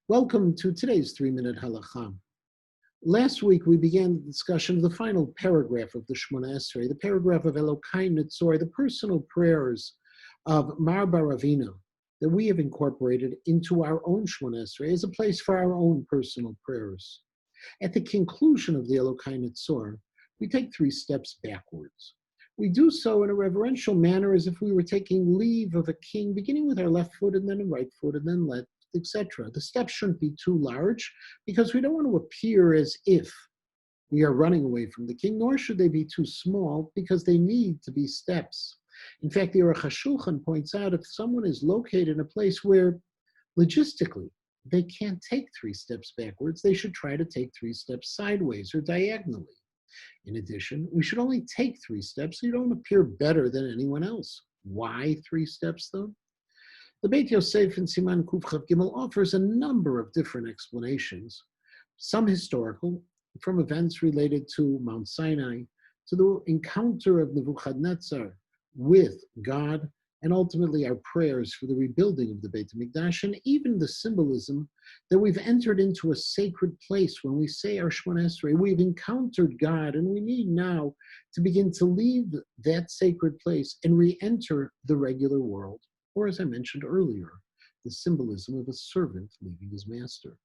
Welcome to today's 3-Minute Halakha. Last week, we began the discussion of the final paragraph of the Shemona Esrei, the paragraph of Elokai Netzor, the personal prayers of Mar Baravina that we have incorporated into our own Shemona Esrei as a place for our own personal prayers. At the conclusion of the Elokai Netzor, we take 3 steps backwards. We do so in a reverential manner as if we were taking leave of a king, beginning with our left foot and then a right foot and then left, etc. The steps shouldn't be too large because we don't want to appear as if we are running away from the king, nor should they be too small because they need to be steps. In fact, the Aruch HaShulchan points out if someone is located in a place where logistically they can't take 3 steps backwards, they should try to take 3 steps sideways or diagonally. In addition, we should only take 3 steps so you don't appear better than anyone else. Why 3 steps though? The Beit Yosef in Siman Kuf Chav Gimel offers a number of different explanations, some historical, from events related to Mount Sinai, to the encounter of Nebuchadnezzar with God, and ultimately our prayers for the rebuilding of the Beit HaMikdash, and even the symbolism that we've entered into a sacred place when we say our Shemona Esrei. We've encountered God, and we need now to begin to leave that sacred place and re-enter the regular world. Or as I mentioned earlier, the symbolism of a servant leaving his master.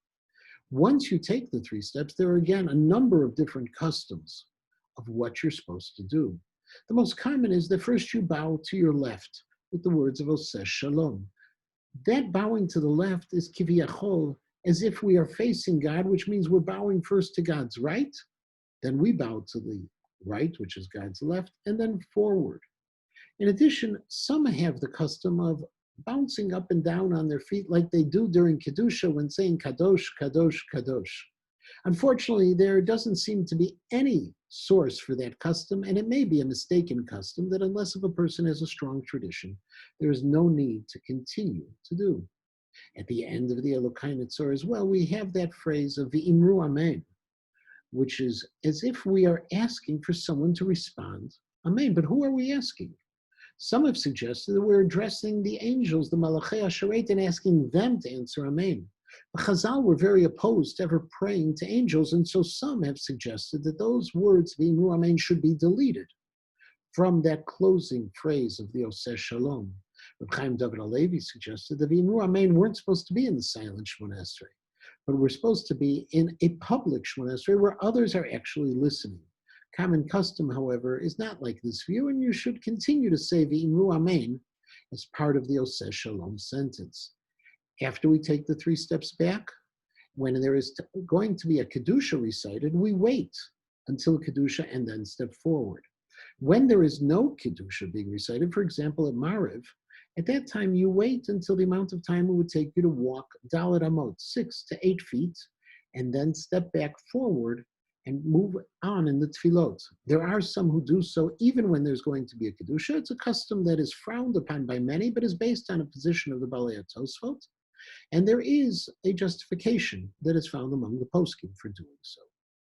Once you take the 3 steps, there are again a number of different customs of what you're supposed to do. The most common is that first you bow to your left with the words of Oseh Shalom. That bowing to the left is kiviyachol, as if we are facing God, which means we're bowing first to God's right, then we bow to the right, which is God's left, and then forward. In addition, some have the custom of bouncing up and down on their feet like they do during Kedusha when saying Kadosh, Kadosh, Kadosh. Unfortunately, there doesn't seem to be any source for that custom, and it may be a mistaken custom that unless if a person has a strong tradition, there is no need to continue to do. At the end of the Elokai Netzor as well, we have that phrase of V'imru Amen, which is as if we are asking for someone to respond, Amen. But who are we asking? Some have suggested that we're addressing the angels, the Malachei Asharet, and asking them to answer Amen. The Chazal were very opposed to ever praying to angels, and so some have suggested that those words, V'imru Amen, should be deleted from that closing phrase of the Oseh Shalom. Reb Chaim David HaLevi suggested that V'imru Amen weren't supposed to be in the silent Shemona Esrei, but we're supposed to be in a public Shemona Esrei where others are actually listening. Common custom, however, is not like this view, and you should continue to say V'imru Amen as part of the Oseh Shalom sentence. After we take the 3 steps back, when there is going to be a Kedusha recited, we wait until Kedusha and then step forward. When there is no Kedusha being recited, for example at Mariv, at that time you wait until the amount of time it would take you to walk Dalet Amot, 6 to 8 feet, and then step back forward and move on in the tefillot. There are some who do so even when there's going to be a Kedusha. It's a custom that is frowned upon by many, but is based on a position of the Balei HaTosfot, and there is a justification that is found among the poskim for doing so.